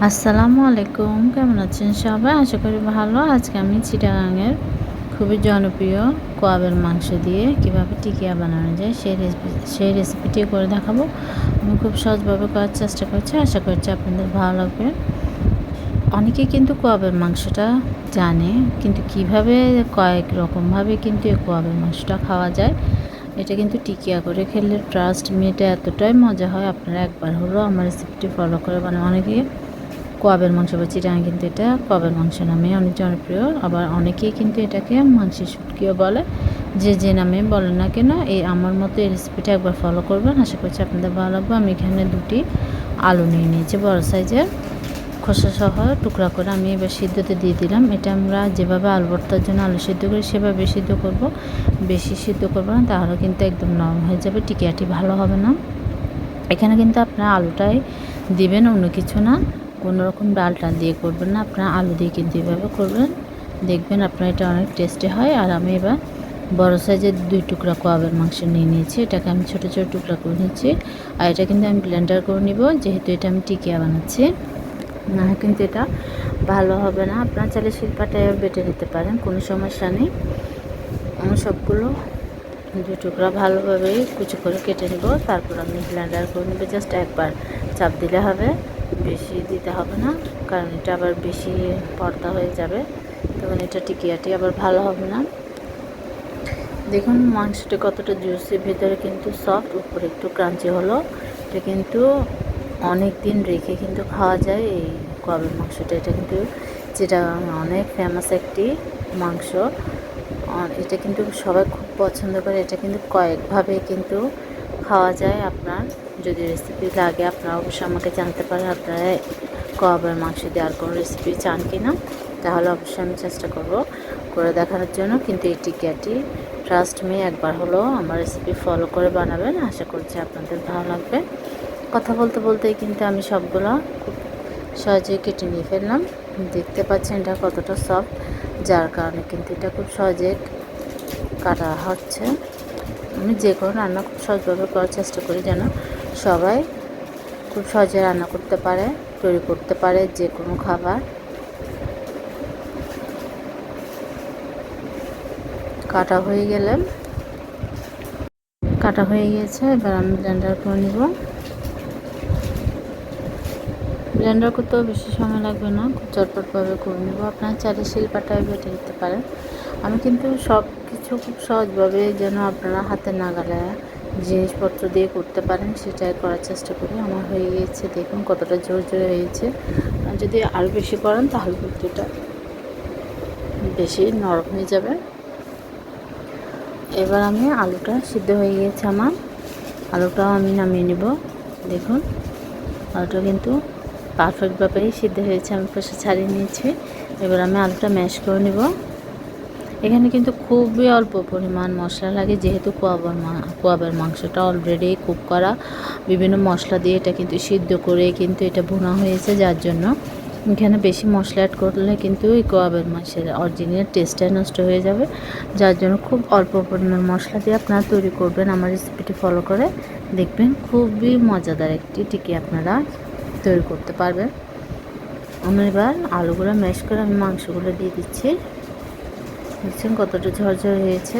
আসসালামু আলাইকুম, কেমন আছেন সবাই? আশা করি ভালো। আজকে আমি চিটাগাঙের খুবই জনপ্রিয় কোয়াবের মাংস দিয়ে কীভাবে টিকিয়া বানানো যায় সেই রেসিপিটি করে দেখাবো। আমি খুব সহজভাবে করার চেষ্টা করছি, আশা করছি আপনাদের ভালো লাগবে। অনেকেই কিন্তু কোয়াবের মাংসটা জানে, কিন্তু কিভাবে কয়েক রকমভাবে কিন্তু এই কোয়াবের মাংসটা খাওয়া যায়। এটা কিন্তু টিকিয়া করে খেলে ট্রাস্ট মি এটা এতটাই মজা হয়, আপনারা একবার হলেও আমার রেসিপিটি ফলো করে বানান। অনেকে কোয়াবের মাংস বা চিটাগাং কিন্তু এটা কোয়াবের মাংস নামে অনেক জনপ্রিয়। আবার অনেকেই কিন্তু এটাকে মাংসের শুটকিও বলে। যে নামে বলেন না কেন, আমার মতো এই রেসিপিটা একবার ফলো করবেন, আশা করছি আপনাদের ভালো লাগবে। আমি এখানে 2টি আলু নিয়ে নিয়েছি বড় সাইজের, খোসাসহ টুকরা করে আমি এবার সিদ্ধতে দিয়ে দিলাম। এটা আমরা যেভাবে আলু ভর্তার জন্য আলু সিদ্ধ করি সেভাবে সিদ্ধ করব, বেশি সিদ্ধ করব না, তাহলে কিন্তু একদম নরম হয়ে যাবে, টিকিয়াটি ভালো হবে না। এখানে কিন্তু আপনারা আলুটাই দিবেন, অন্য কিছু না, কোনো রকম ডাল দিয়ে করবেন না, আপনারা আলু দিয়ে কিন্তু এভাবে করবেন, দেখবেন আপনার এটা অনেক টেস্টি হয়। আর আমি এবার বড় সাইজের 2 টুকরা কোয়াবের মাংস নিয়ে নিয়েছি, এটাকে আমি ছোটো ছোটো টুকরা করে নিচ্ছি। আর এটা কিন্তু আমি ব্লেন্ডার করে নিব, যেহেতু এটা আমি টিকিয়া বানাচ্ছি, না কিন্তু এটা ভালো হবে না। আপনারা চাইলে শিলপাটায় বেটে নিতে পারেন, কোনো সমস্যা নেই। আমি সবগুলো 2 টুকরা ভালোভাবে কুচি করে কেটে নেব, তারপর আমি ব্লেন্ডার করে নেব। জাস্ট একবার চাপ দিলে হবে, বেশি দিতে হবে না, কারণ এটা আবার বেশি পর্দা হয়ে যাবে, তখন এটা টিকিয়াটি আবার ভালো হবে না। দেখুন মাংসটা কতটা জুসি, ভিতরে কিন্তু সফট, উপরে একটু ক্রাঞ্চি হলো। এটা কিন্তু অনেক দিন রেখে কিন্তু খাওয়া যায় এই কোয়াবের মাংসটা। এটা কিন্তু যেটা অনেক ফেমাস একটি মাংস, এটা কিন্তু সবাই খুব পছন্দ করে। এটা কিন্তু কয়েকভাবে কিন্তু খাওয়া যায়। আপনার যদি রেসিপি লাগে আপনারা অবশ্যই আমাকে জানতে পারেন, আপনারা কোয়াবের মাংস দিয়ে আর কোনো রেসিপি চান কি না, তাহলে অবশ্যই আমি চেষ্টা করব করে দেখানোর জন্য। কিন্তু এই টিকিয়াটি ট্রাস্ট মি একবার হলো আমার রেসিপি ফলো করে বানাবেন, আশা করছি আপনাদের ভালো লাগবে। কথা বলতে বলতেই কিন্তু আমি সবগুলো খুব সহজেই কেটে নিয়ে ফেললাম। দেখতে পাচ্ছেন এটা কতটা সফট, যার কারণে কিন্তু এটা খুব সহজে কাটা হচ্ছে। আমি যে কোনো রান্না খুব সহজভাবে করার চেষ্টা করি, যেন সবাই খুব সহজে রান্না করতে পারে, তৈরি করতে পারে যে কোনো খাবার। কাটা হয়ে গিয়েছে, এবার আমি ব্লেন্ডার করে নিব। ব্লেন্ডার করতেও বেশি সময় লাগবে না, খুব চটপটভাবে করে নেব। আপনারা চাইলে শিলপাটায় বেটে নিতে পারেন। আমি কিন্তু সব কিছু খুব সহজভাবে যেন আপনারা হাতে নাগালে জিনিসপত্র দিয়ে করতে পারেন সেটাই করার চেষ্টা করি। আমার হয়ে গিয়েছে, দেখুন কতটা জোর জোরে হয়েছে। যদি আরও বেশি করেন তাহলে কিন্তু এটা বেশি নরম হয়ে যাবে। এবার আমি আলুটা সিদ্ধ হয়ে গিয়েছে আমার, আলুটাও আমি নামিয়ে নেব। দেখুন আলুটা কিন্তু পারফেক্টভাবেই সিদ্ধ হয়েছে, আমি পাশে ছাড়িয়ে নিয়েছি। এবার আমি আলুটা ম্যাশ করে নেব। এখানে কিন্তু খুবই অল্প পরিমাণ মশলা লাগে, যেহেতু কোয়াবের মাংসটা অলরেডি কুক করা, বিভিন্ন মশলা দিয়ে এটা কিন্তু সিদ্ধ করে কিন্তু এটা ভুনা হয়েছে, যার জন্য এখানে বেশি মশলা অ্যাড করলে কিন্তু এই কোয়াবের মাংসের অরিজিনাল টেস্টটাই নষ্ট হয়ে যাবে। যার জন্য খুব অল্প পরিমাণ মশলা দিয়ে আপনারা তৈরি করবেন, আমার রেসিপিটি ফলো করে দেখবেন খুবই মজাদার একটি টিকি আপনারা তৈরি করতে পারবেন। আমি এবার আলুগুলো ম্যাশ করে আমি মাংসগুলো দিয়ে দিচ্ছি। দেখছেন কতটা ঝরঝর হয়েছে,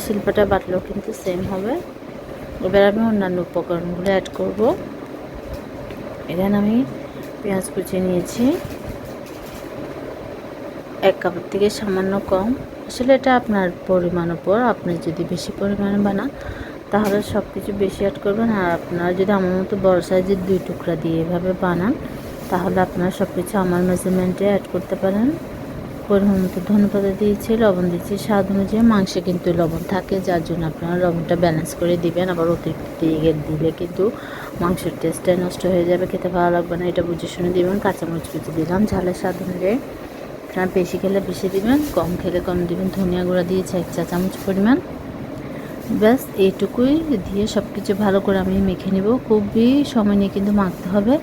শিল্পটা বাটলেও কিন্তু সেম হবে। এবার আমি অন্যান্য উপকরণগুলো অ্যাড করব। এখানে আমি পেঁয়াজ কুচি নিয়েছি 1 কাপের থেকে সামান্য কম। আসলে এটা আপনার পরিমাণ উপর, আপনি যদি বেশি পরিমাণে বানান তাহলে সব কিছু বেশি অ্যাড করবেন। আর আপনারা যদি আমার মতো বড় সাইজের 2 টুকরা দিয়ে এভাবে বানান তাহলে আপনারা সব কিছু আমার মেজারমেন্টে অ্যাড করতে পারেন। পরিমাণ মতো ধনেপাতা দিয়েছি, লবণ দিচ্ছি স্বাদ অনুযায়ী। মাংসে কিন্তু লবণ থাকে, যার জন্য আপনারা লবণটা ব্যালেন্স করে দিবেন। আবার অতিরিক্ত দিলে কিন্তু মাংসের টেস্টটাই নষ্ট হয়ে যাবে, খেতে ভালো লাগবে না, এটা বুঝে শুনে দিবেন। কাঁচামরিচ কুচি দিলাম ঝালের স্বাদ অনুযায়ী, আপনারা বেশি খেলে বেশি দিবেন, কম খেলে কম দিবেন। ধনিয়া গুঁড়া দিয়েছি 1 চা চামচ পরিমাণ। ব্যাস এইটুকুই দিয়ে সব কিছু ভালো করে আমি মেখে নেব। খুবই সময় নিয়ে কিন্তু মাখতে হবে,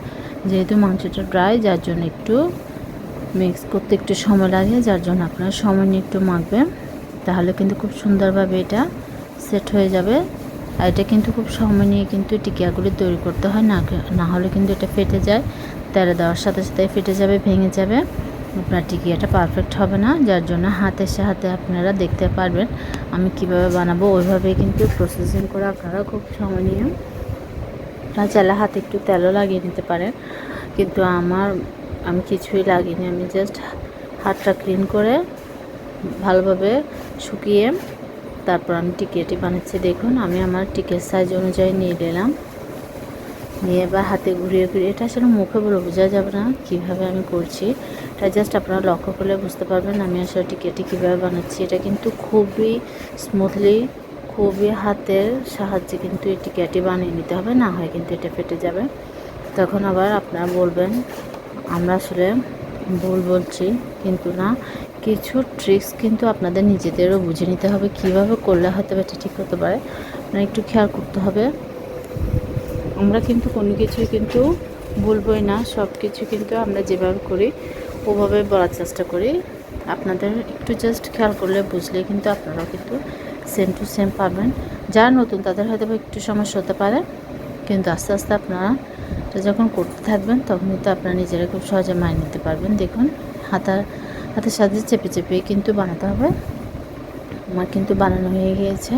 যেহেতু মাংসটা ড্রাই, যার জন্য একটু মিক্স করতে একটু সময় লাগে, যার জন্য আপনারা সময় নিয়ে একটু মাখবেন, তাহলে কিন্তু খুব সুন্দরভাবে এটা সেট হয়ে যাবে। আর এটা কিন্তু খুব সময় নিয়ে কিন্তু টিকিয়াগুলি তৈরি করতে হয়, না হলে কিন্তু এটা ফেটে যায়। তেলে দেওয়ার সাথে সাথে ফেটে যাবে, ভেঙে যাবে, আপনার টিকিয়াটা পারফেক্ট হবে না। যার জন্য হাতের সাথে আপনারা দেখতে পারবেন আমি কিভাবে বানাবো, ওইভাবেই কিন্তু প্রসেসিং করে আপনারা খুব সময় নিয়ে চাইলে হাতে একটু তেলও লাগিয়ে নিতে পারেন, কিন্তু আমি কিছুই লাগিনি। আমি জাস্ট হাতটা ক্লিন করে ভালোভাবে শুকিয়ে তারপর আমি টিকিয়াটি বানাচ্ছি। দেখুন আমি আমার টিকিয়ার সাইজ অনুযায়ী নিয়ে নিলাম, নিয়ে এবার হাতে ঘুরিয়ে ঘুরিয়ে, এটা আসলে মুখে বলে বোঝা যাবে না কীভাবে আমি করছি, এটা জাস্ট আপনারা লক্ষ্য করলে বুঝতে পারবেন আমি আসলে টিকিয়াটি কীভাবে বানাচ্ছি। এটা কিন্তু খুবই স্মুথলি, খুবই হাতের সাহায্যে কিন্তু এই টিকিয়াটি বানিয়ে নিতে হবে, না হয় কিন্তু এটা ফেটে যাবে। তখন আবার আপনারা বলবেন আমরা আসলে ভুল বলছি, কিন্তু না, কিছু ট্রিক্স কিন্তু আপনাদের নিজেদেরও বুঝে নিতে হবে, কীভাবে করলে হয়তো এটা ঠিক হতে পারে, আপনার একটু খেয়াল করতে হবে। আমরা কিন্তু কোনো কিছুই কিন্তু ভুলবই না, সব কিছু কিন্তু আমরা যেভাবে করি ওভাবে বলার চেষ্টা করি। আপনাদের একটু জাস্ট খেয়াল করলে বুঝলে কিন্তু আপনারাও কিন্তু সেম টু সেম পাবেন। যারা নতুন তাদের হয়তো একটু সমস্যা হতে পারে, কিন্তু আস্তে আস্তে আপনারা যখন করতে থাকবেন তখন কিন্তু আপনারা নিজেরা খুব সহজে মানিয়ে নিতে পারবেন। দেখুন হাতের সাথে চেপে চেপে কিন্তু বানাতে হবে। আমার কিন্তু বানানো হয়ে গিয়েছে,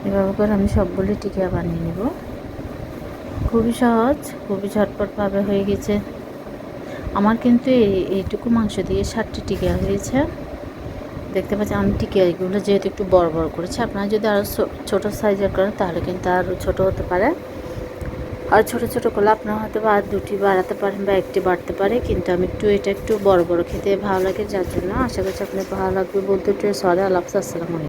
এভাবে করে আমি সবগুলি টিকিয়া বানিয়ে নেব। খুবই সহজ, খুবই ঝটপটভাবে হয়ে গেছে। আমার কিন্তু এইটুকু মাংস দিয়ে 7টি টিকিয়া হয়েছে। দেখতে পাচ্ছি আমি টিকিয়াগুলো যেহেতু একটু বড় বড় করেছি, আপনারা যদি আরও ছোটো সাইজের করেন তাহলে কিন্তু আরও ছোটো হতে পারে। আর ছোটো ছোটো করলে আপনারা হয়তো বা আর 2টি বাড়াতে পারেন বা 1টি বাড়তে পারে, কিন্তু আমি এটা একটু বড় বড় খেতে ভালো লাগে, যার জন্য আশা করছি আপনার ভালো লাগবে বলতে। সরি, আল্লাহ হাফেজ, আসসালামু আলাইকুম।